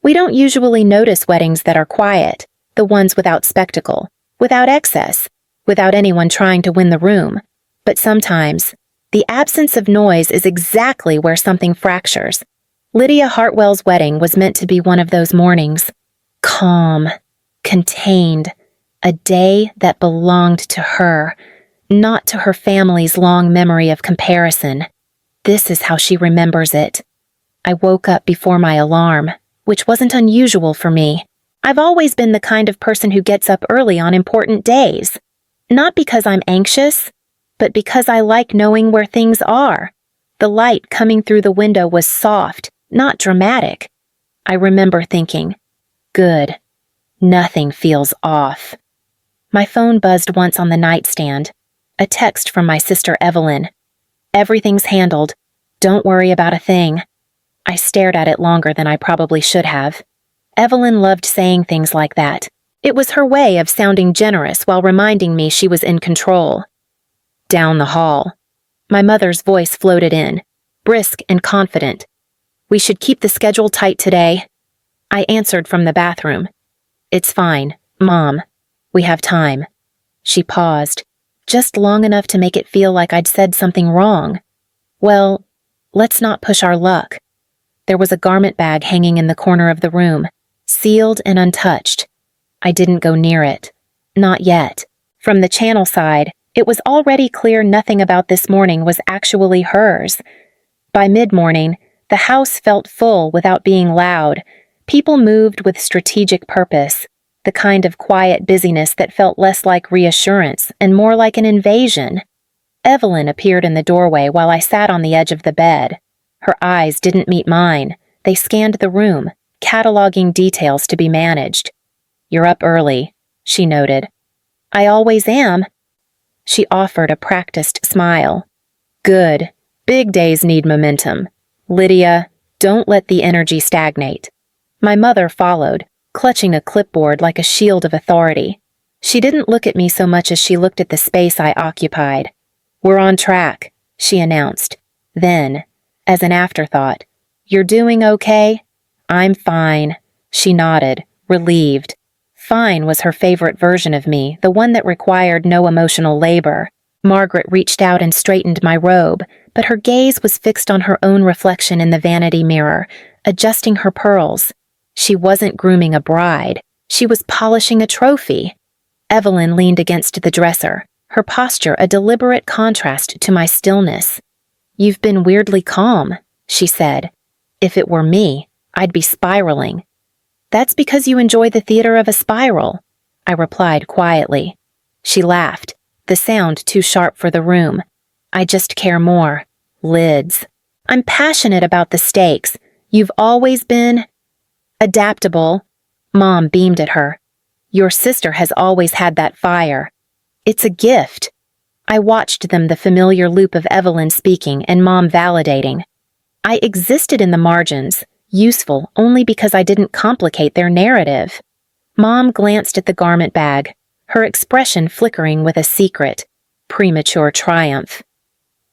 We don't usually notice weddings that are quiet, the ones without spectacle, without excess, without anyone trying to win the room. But sometimes, the absence of noise is exactly where something fractures. Lydia Hartwell's wedding was meant to be one of those mornings. Calm, contained, a day that belonged to her, not to her family's long memory of comparison. This is how she remembers it. I woke up before my alarm, which wasn't unusual for me. I've always been the kind of person who gets up early on important days. Not because I'm anxious, but because I like knowing where things are. The light coming through the window was soft, not dramatic. I remember thinking, good. Nothing feels off. My phone buzzed once on the nightstand. A text from my sister Evelyn. Everything's handled. Don't worry about a thing. I stared at it longer than I probably should have. Evelyn loved saying things like that. It was her way of sounding generous while reminding me she was in control. Down the hall. My mother's voice floated in, brisk and confident. We should keep the schedule tight today. I answered from the bathroom. It's fine, Mom. We have time. She paused, just long enough to make it feel like I'd said something wrong. Well, let's not push our luck. There was a garment bag hanging in the corner of the room, sealed and untouched. I didn't go near it. Not yet. From the channel side, it was already clear nothing about this morning was actually hers. By mid-morning, the house felt full without being loud. People moved with strategic purpose, the kind of quiet busyness that felt less like reassurance and more like an invasion. Evelyn appeared in the doorway while I sat on the edge of the bed. Her eyes didn't meet mine. They scanned the room, cataloging details to be managed. You're up early, she noted. I always am. She offered a practiced smile. Good. Big days need momentum. Lydia, don't let the energy stagnate. My mother followed, clutching a clipboard like a shield of authority. She didn't look at me so much as she looked at the space I occupied. We're on track, she announced. Then, as an afterthought, you're doing okay? I'm fine. She nodded, relieved. Fine was her favorite version of me, the one that required no emotional labor. Margaret reached out and straightened my robe, but her gaze was fixed on her own reflection in the vanity mirror, adjusting her pearls. She wasn't grooming a bride. She was polishing a trophy. Evelyn leaned against the dresser, her posture a deliberate contrast to my stillness. You've been weirdly calm, she said. If it were me, I'd be spiraling. That's because you enjoy the theater of a spiral, I replied quietly. She laughed, the sound too sharp for the room. I just care more. Lids. I'm passionate about the stakes. You've always been adaptable. Mom beamed at her. Your sister has always had that fire. It's a gift. I watched them, the familiar loop of Evelyn speaking and Mom validating. I existed in the margins, useful only because I didn't complicate their narrative. Mom glanced at the garment bag, her expression flickering with a secret, premature triumph.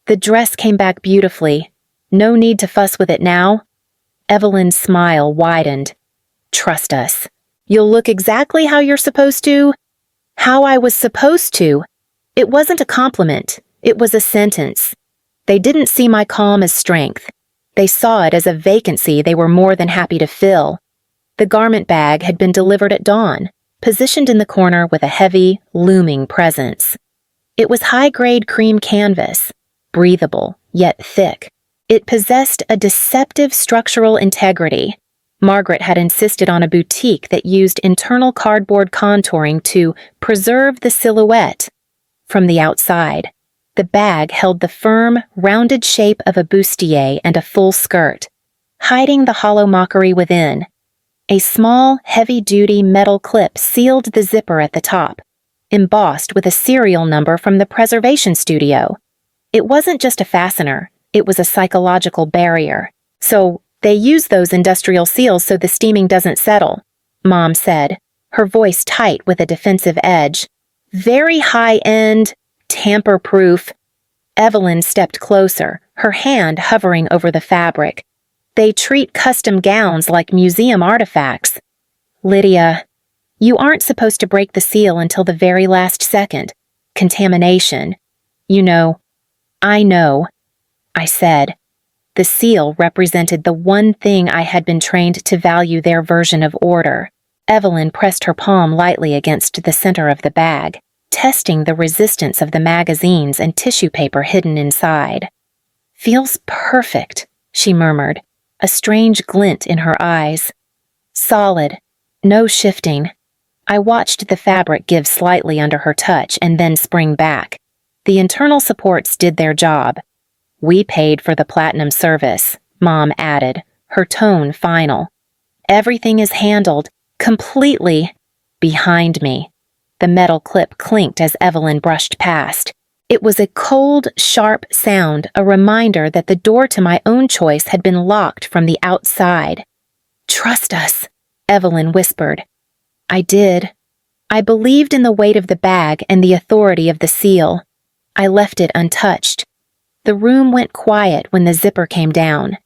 The dress came back beautifully. No need to fuss with it now. Evelyn's smile widened. Trust us. You'll look exactly how you're supposed to. How I was supposed to. It wasn't a compliment. It was a sentence. They didn't see my calm as strength. They saw it as a vacancy they were more than happy to fill. The garment bag had been delivered at dawn, positioned in the corner with a heavy, looming presence. It was high-grade cream canvas, breathable, yet thick. It possessed a deceptive structural integrity. Margaret had insisted on a boutique that used internal cardboard contouring to preserve the silhouette. From the outside, the bag held the firm, rounded shape of a bustier and a full skirt, hiding the hollow mockery within. A small, heavy-duty metal clip sealed the zipper at the top, embossed with a serial number from the preservation studio. It wasn't just a fastener, it was a psychological barrier. So, they use those industrial seals so the steaming doesn't settle, Mom said, her voice tight with a defensive edge. Very high-end, tamper-proof. Evelyn stepped closer, her hand hovering over the fabric. They treat custom gowns like museum artifacts. Lydia, you aren't supposed to break the seal until the very last second. Contamination. You know. I know, I said. The seal represented the one thing I had been trained to value their version of order. Evelyn pressed her palm lightly against the center of the bag, testing the resistance of the magazines and tissue paper hidden inside. Feels perfect, she murmured, a strange glint in her eyes. Solid. No shifting. I watched the fabric give slightly under her touch and then spring back. The internal supports did their job. We paid for the platinum service, Mom added, her tone final. Everything is handled, completely, behind me. The metal clip clinked as Evelyn brushed past. It was a cold, sharp sound, a reminder that the door to my own choice had been locked from the outside. Trust us, Evelyn whispered. I did. I believed in the weight of the bag and the authority of the seal. I left it untouched. The room went quiet when the zipper came down.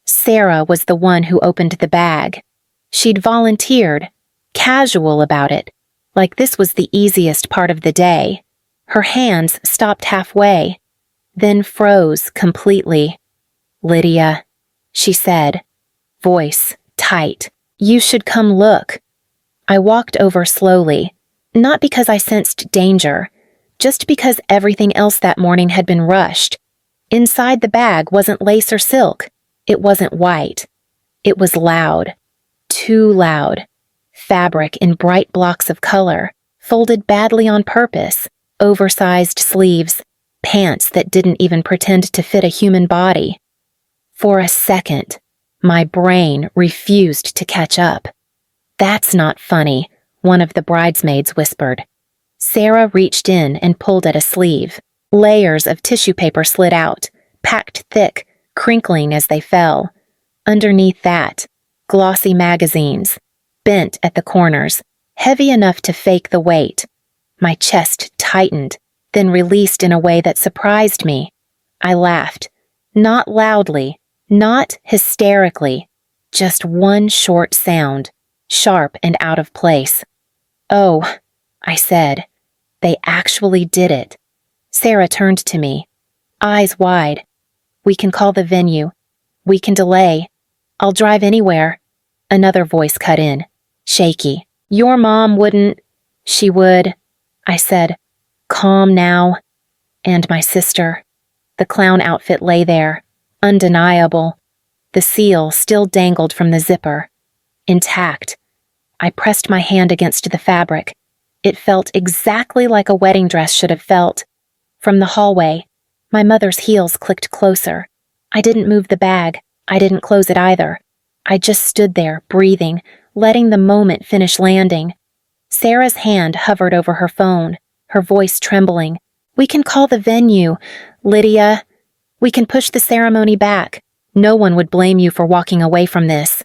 Sarah was the one who opened the bag. She'd volunteered, casual about it, like this was the easiest part of the day. Her hands stopped halfway, then froze completely. Lydia, she said, voice tight. You should come look. I walked over slowly, not because I sensed danger, just because everything else that morning had been rushed. Inside the bag wasn't lace or silk. It wasn't white. It was loud. Too loud. Fabric in bright blocks of color, folded badly on purpose, oversized sleeves, pants that didn't even pretend to fit a human body. For a second, my brain refused to catch up. That's not funny, one of the bridesmaids whispered. Sarah reached in and pulled at a sleeve. Layers of tissue paper slid out, packed thick, crinkling as they fell. Underneath that, glossy magazines, bent at the corners, heavy enough to fake the weight. My chest tightened, then released in a way that surprised me. I laughed, not loudly, not hysterically, just one short sound, sharp and out of place. Oh, I said, they actually did it. Sarah turned to me, eyes wide. We can call the venue. We can delay. I'll drive anywhere. Another voice cut in, shaky. Your mom wouldn't. She would, I said. Calm now. And my sister. The clown outfit lay there, undeniable. The seal still dangled from the zipper, intact. I pressed my hand against the fabric. It felt exactly like a wedding dress should have felt. From the hallway, my mother's heels clicked closer. I didn't move the bag. I didn't close it either. I just stood there, breathing, letting the moment finish landing. Sarah's hand hovered over her phone, her voice trembling. We can call the venue, Lydia. We can push the ceremony back. No one would blame you for walking away from this.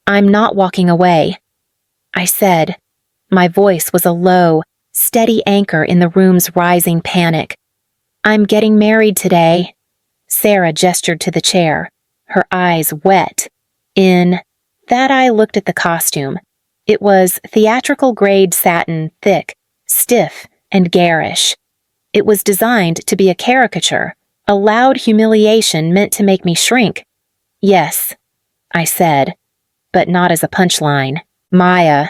I'm not walking away, I said. My voice was a low, steady anchor in the room's rising panic. I'm getting married today. Sarah gestured to the chair, her eyes wet. In that I looked at the costume. It was theatrical-grade satin, thick, stiff, and garish. It was designed to be a caricature, a loud humiliation meant to make me shrink. Yes, I said, but not as a punchline. Maya,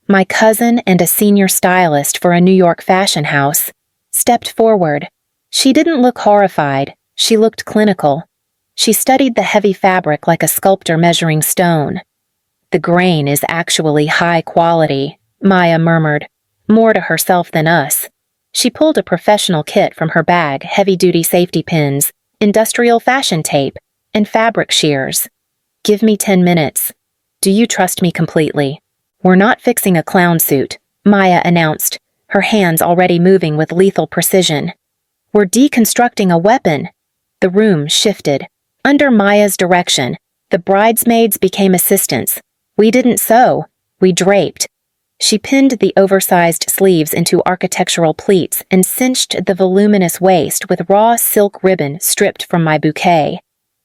my cousin and a senior stylist for a New York fashion house, stepped forward. She didn't look horrified. She looked clinical. She studied the heavy fabric like a sculptor measuring stone. The grain is actually high quality, Maya murmured, more to herself than us. She pulled a professional kit from her bag, heavy-duty safety pins, industrial fashion tape, and fabric shears. Give me 10 minutes. Do you trust me completely? We're not fixing a clown suit, Maya announced, her hands already moving with lethal precision. We're deconstructing a weapon. The room shifted. Under Maya's direction, the bridesmaids became assistants. We didn't sew. We draped. She pinned the oversized sleeves into architectural pleats and cinched the voluminous waist with raw silk ribbon stripped from my bouquet.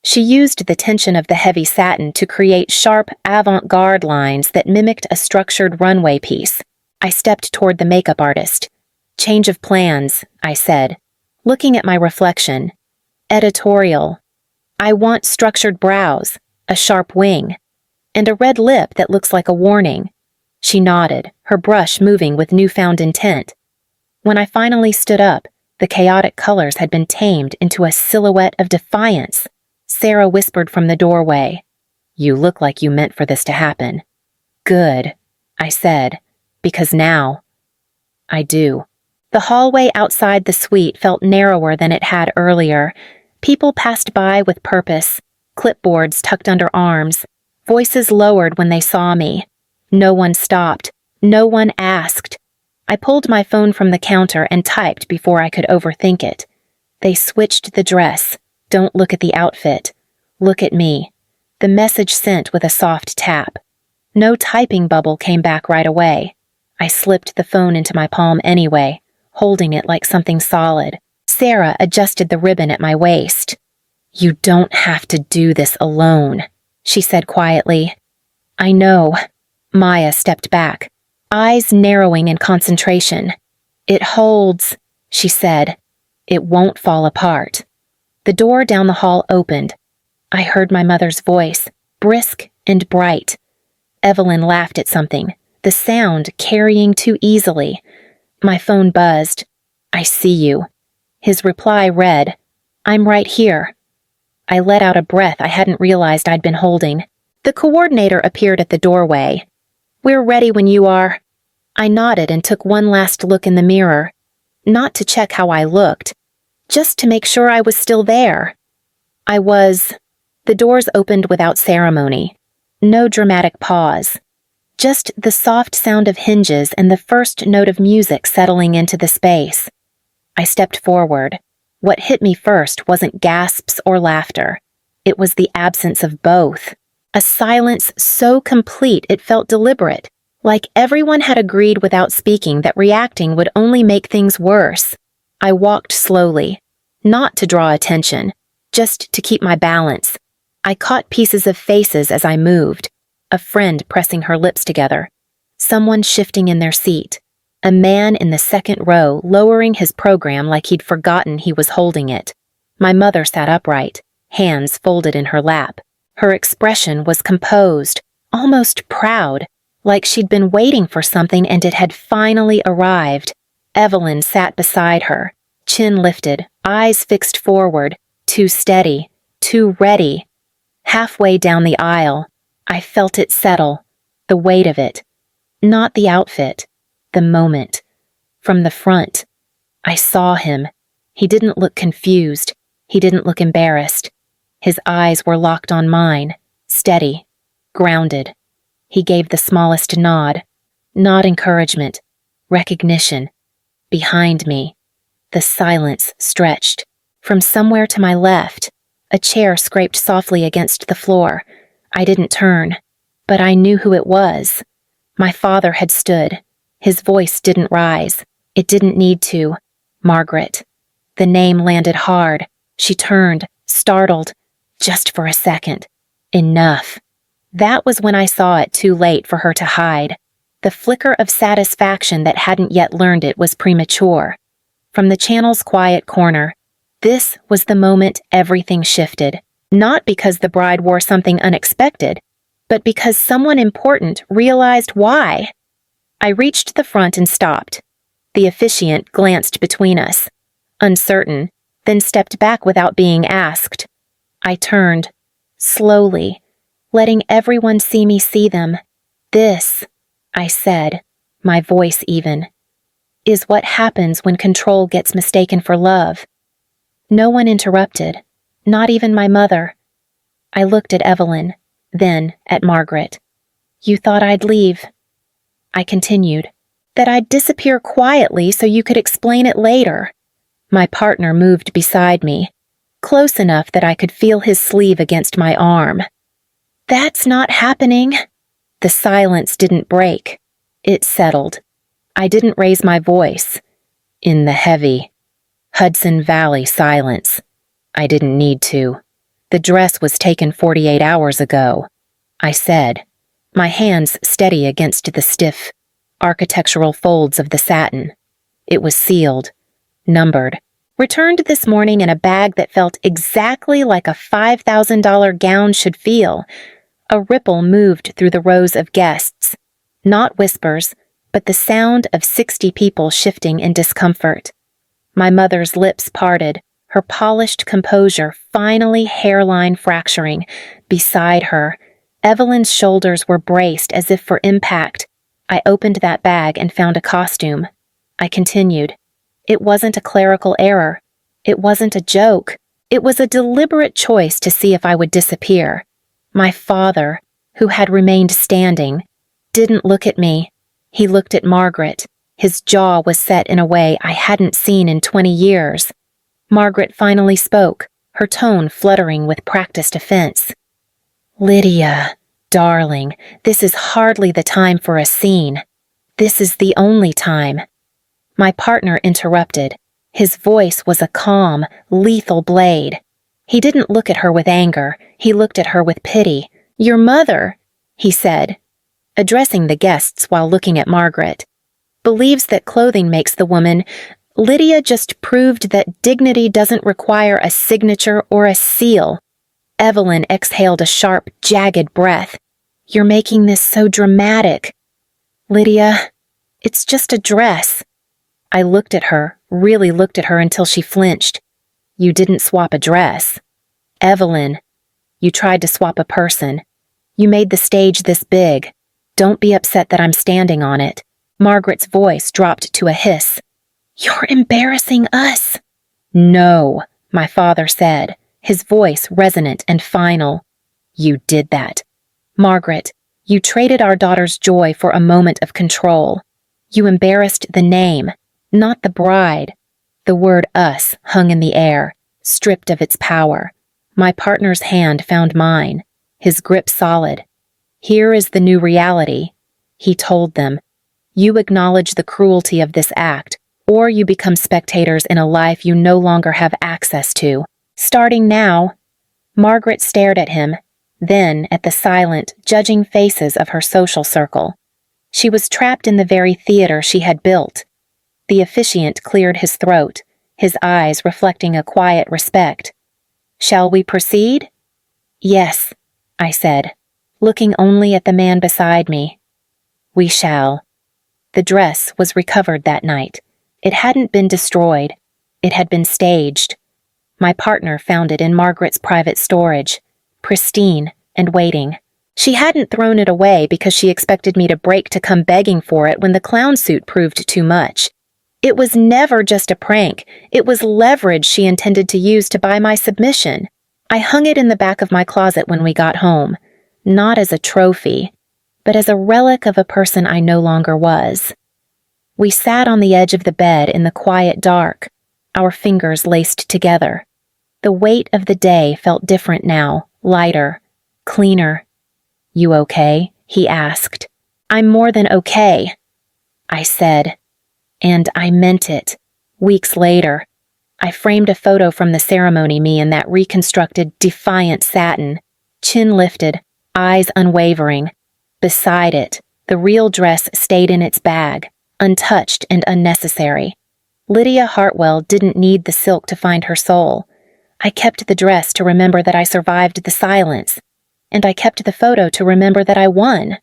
She used the tension of the heavy satin to create sharp avant-garde lines that mimicked a structured runway piece. I stepped toward the makeup artist. "Change of plans," I said, looking at my reflection. "Editorial. I want structured brows, a sharp wing, and a red lip that looks like a warning." She nodded, her brush moving with newfound intent. When I finally stood up, the chaotic colors had been tamed into a silhouette of defiance. Sarah whispered from the doorway, "You look like you meant for this to happen." "Good," I said, "because now I do." The hallway outside the suite felt narrower than it had earlier. People passed by with purpose, clipboards tucked under arms, voices lowered when they saw me. No one stopped. No one asked. I pulled my phone from the counter and typed before I could overthink it. They switched the dress. Don't look at the outfit. Look at me. The message sent with a soft tap. No typing bubble came back right away. I slipped the phone into my palm anyway, holding it like something solid. Sarah adjusted the ribbon at my waist. "You don't have to do this alone," she said quietly. "I know." Maya stepped back, eyes narrowing in concentration. "It holds," she said. "It won't fall apart." The door down the hall opened. I heard my mother's voice, brisk and bright. Evelyn laughed at something, the sound carrying too easily. My phone buzzed. "I see you." His reply read, "I'm right here." I let out a breath I hadn't realized I'd been holding. The coordinator appeared at the doorway. "We're ready when you are." I nodded and took one last look in the mirror. Not to check how I looked, just to make sure I was still there. I was. The doors opened without ceremony. No dramatic pause. Just the soft sound of hinges and the first note of music settling into the space. I stepped forward. What hit me first wasn't gasps or laughter. It was the absence of both. A silence so complete it felt deliberate, like everyone had agreed without speaking that reacting would only make things worse. I walked slowly, not to draw attention, just to keep my balance. I caught pieces of faces as I moved. A friend pressing her lips together. Someone shifting in their seat. A man in the second row lowering his program like he'd forgotten he was holding it. My mother sat upright, hands folded in her lap. Her expression was composed, almost proud, like she'd been waiting for something and it had finally arrived. Evelyn sat beside her, chin lifted, eyes fixed forward, too steady, too ready. Halfway down the aisle, I felt it settle, the weight of it. Not the outfit, the moment. From the front, I saw him. He didn't look confused. He didn't look embarrassed. His eyes were locked on mine, steady, grounded. He gave the smallest nod. Not encouragement, recognition. Behind me, the silence stretched. From somewhere to my left, a chair scraped softly against the floor. I didn't turn, but I knew who it was. My father had stood. His voice didn't rise. It didn't need to. Margaret. The name landed hard. She turned, startled, just for a second. Enough. That was when I saw it too late for her to hide. The flicker of satisfaction that hadn't yet learned it was premature. From the channel's quiet corner, this was the moment everything shifted. Not because the bride wore something unexpected, but because someone important realized why. I reached the front and stopped. The officiant glanced between us, uncertain, then stepped back without being asked. I turned, slowly, letting everyone see me see them. "This," I said, my voice even, "is what happens when control gets mistaken for love." No one interrupted, not even my mother. I looked at Evelyn, then at Margaret. "You thought I'd leave." I continued, "That I'd disappear quietly so you could explain it later." My partner moved beside me, close enough that I could feel his sleeve against my arm. "That's not happening." The silence didn't break. It settled. I didn't raise my voice. In the heavy Hudson Valley silence, I didn't need to. The dress was taken 48 hours ago, I said, my hands steady against the stiff, architectural folds of the satin. It was sealed, numbered, returned this morning in a bag that felt exactly like a $5,000 gown should feel. A ripple moved through the rows of guests, not whispers, but the sound of 60 people shifting in discomfort. My mother's lips parted, her polished composure finally hairline fracturing. Beside her, Evelyn's shoulders were braced as if for impact. I opened that bag and found a costume. I continued. It wasn't a clerical error. It wasn't a joke. It was a deliberate choice to see if I would disappear. My father, who had remained standing, didn't look at me. He looked at Margaret. His jaw was set in a way I hadn't seen in 20 years. Margaret finally spoke, her tone fluttering with practiced offense. "Lydia, darling, this is hardly the time for a scene. This is the only time." My partner interrupted. His voice was a calm, lethal blade. He didn't look at her with anger. He looked at her with pity. "Your mother," he said, addressing the guests while looking at Margaret, "believes that clothing makes the woman. Lydia just proved that dignity doesn't require a signature or a seal." Evelyn exhaled a sharp, jagged breath. "You're making this so dramatic." "Lydia, it's just a dress." I looked at her, really looked at her until she flinched. "You didn't swap a dress. Evelyn, you tried to swap a person. You made the stage this big. Don't be upset that I'm standing on it." Margaret's voice dropped to a hiss. "You're embarrassing us." "No," my father said, his voice resonant and final. "You did that. Margaret, you traded our daughter's joy for a moment of control. You embarrassed the name, not the bride." The word "us" hung in the air, stripped of its power. My partner's hand found mine, his grip solid. "Here is the new reality," he told them. "You acknowledge the cruelty of this act, or you become spectators in a life you no longer have access to. Starting now." Margaret stared at him, then at the silent, judging faces of her social circle. She was trapped in the very theater she had built. The officiant cleared his throat, his eyes reflecting a quiet respect. "Shall we proceed?" "Yes," I said, looking only at the man beside me. "We shall." The dress was recovered that night. It hadn't been destroyed. It had been staged. My partner found it in Margaret's private storage, pristine and waiting. She hadn't thrown it away because she expected me to break to come begging for it when the clown suit proved too much. It was never just a prank. It was leverage she intended to use to buy my submission. I hung it in the back of my closet when we got home, not as a trophy, but as a relic of a person I no longer was. We sat on the edge of the bed in the quiet dark, our fingers laced together. The weight of the day felt different now, lighter, cleaner. "You okay?" he asked. "I'm more than okay," I said. And I meant it. Weeks later, I framed a photo from the ceremony me in that reconstructed, defiant satin, chin lifted, eyes unwavering. Beside it, the real dress stayed in its bag, untouched and unnecessary. Lydia Hartwell didn't need the silk to find her soul. I kept the dress to remember that I survived the silence, and I kept the photo to remember that I won.